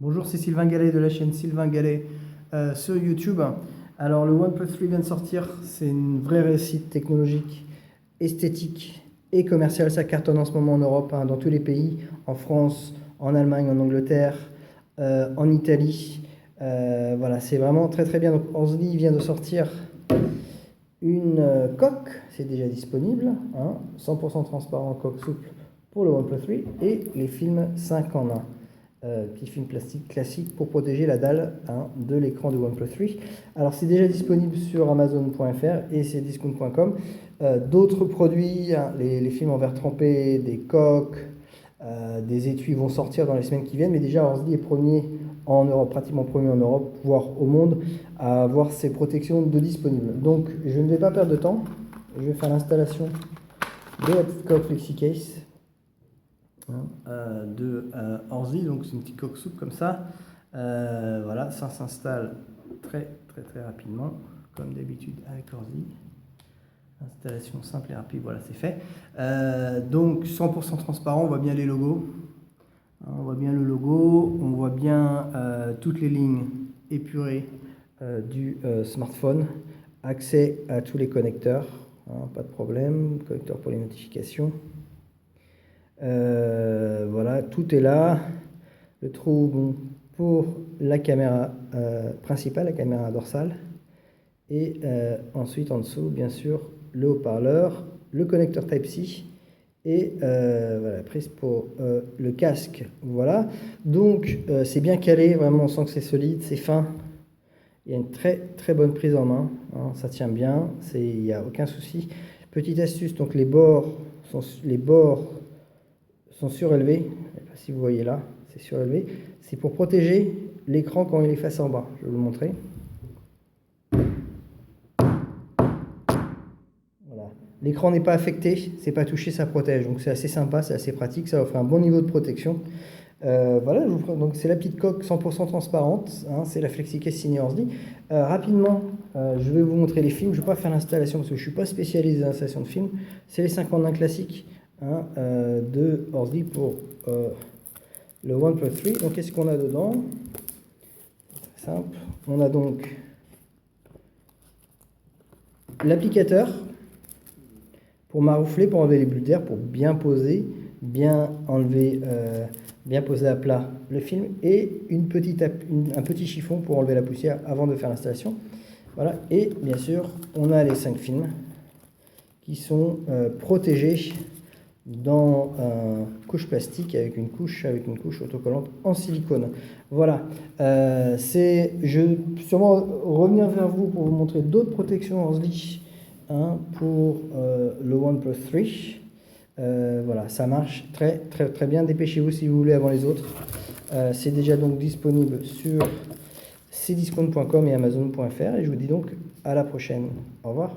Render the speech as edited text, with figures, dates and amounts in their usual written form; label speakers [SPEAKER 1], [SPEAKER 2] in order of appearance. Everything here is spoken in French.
[SPEAKER 1] Bonjour, c'est Sylvain Gallet de la chaîne Sylvain Gallet sur YouTube. Alors le OnePlus 3 vient de sortir, c'est une vraie réussite technologique, esthétique et commerciale. Ça cartonne en ce moment en Europe, dans tous les pays, en France, en Allemagne, en Angleterre, en Italie. Voilà, c'est vraiment très très bien. Donc Horsley vient de sortir une coque, c'est déjà disponible, 100% transparent, coque souple pour le OnePlus 3 et les films 5 en 1. Petit film plastique classique pour protéger la dalle de l'écran de OnePlus 3. Alors c'est déjà disponible sur Amazon.fr et c'est discount.com. D'autres produits, les films en verre trempé, des coques, des étuis vont sortir dans les semaines qui viennent, mais déjà Horsley est premier en Europe, pratiquement premier en Europe, voire au monde, à avoir ces protections de disponibles. Donc je ne vais pas perdre de temps, je vais faire l'installation de la petite coque FlexiCase de Horsley, donc c'est une petite coque souple comme ça. Voilà, ça s'installe très rapidement, comme d'habitude avec Horsley. Installation simple et rapide, voilà, c'est fait. Donc 100% transparent, on voit bien les logos. On voit bien le logo, on voit bien toutes les lignes épurées du smartphone. Accès à tous les connecteurs, pas de problème, connecteur pour les notifications. Voilà, tout est là. Le trou pour la caméra principale, la caméra dorsale. Et ensuite, en dessous, bien sûr, le haut-parleur, le connecteur Type-C et voilà, prise pour le casque. Voilà. Donc, c'est bien calé, vraiment, on sent que c'est solide, c'est fin. Il y a une très bonne prise en main, ça tient bien, il n'y a aucun souci. Petite astuce, donc les bords sont surélevés, je ne sais pas si vous voyez là, c'est surélevé. C'est pour protéger l'écran quand il est face en bas, je vais vous le montrer. Voilà. L'écran n'est pas affecté, c'est pas touché, ça protège, donc c'est assez sympa, c'est assez pratique, ça offre un bon niveau de protection. Voilà, donc c'est la petite coque 100% transparente, c'est la FlexiCase signée Horsley. Rapidement, je vais vous montrer les films. Je ne vais pas faire l'installation parce que je ne suis pas spécialisé dans l'installation de films. C'est les 5 en 1 classiques de Horsley pour le OnePlus 3. Donc qu'est-ce qu'on a dedans? Très simple. On a donc l'applicateur pour maroufler, pour enlever les bulles d'air, pour bien poser, bien enlever, bien poser à plat le film, et un petit chiffon pour enlever la poussière avant de faire l'installation. Voilà, et bien sûr, on a les 5 films qui sont protégés dans couche plastique avec une couche autocollante en silicone. Voilà, je vais sûrement revenir vers vous pour vous montrer d'autres protections Horsley pour le OnePlus 3. Voilà, ça marche très bien. Dépêchez-vous si vous voulez avant les autres. C'est déjà donc disponible sur cdiscount.com et amazon.fr. Et je vous dis donc à la prochaine. Au revoir.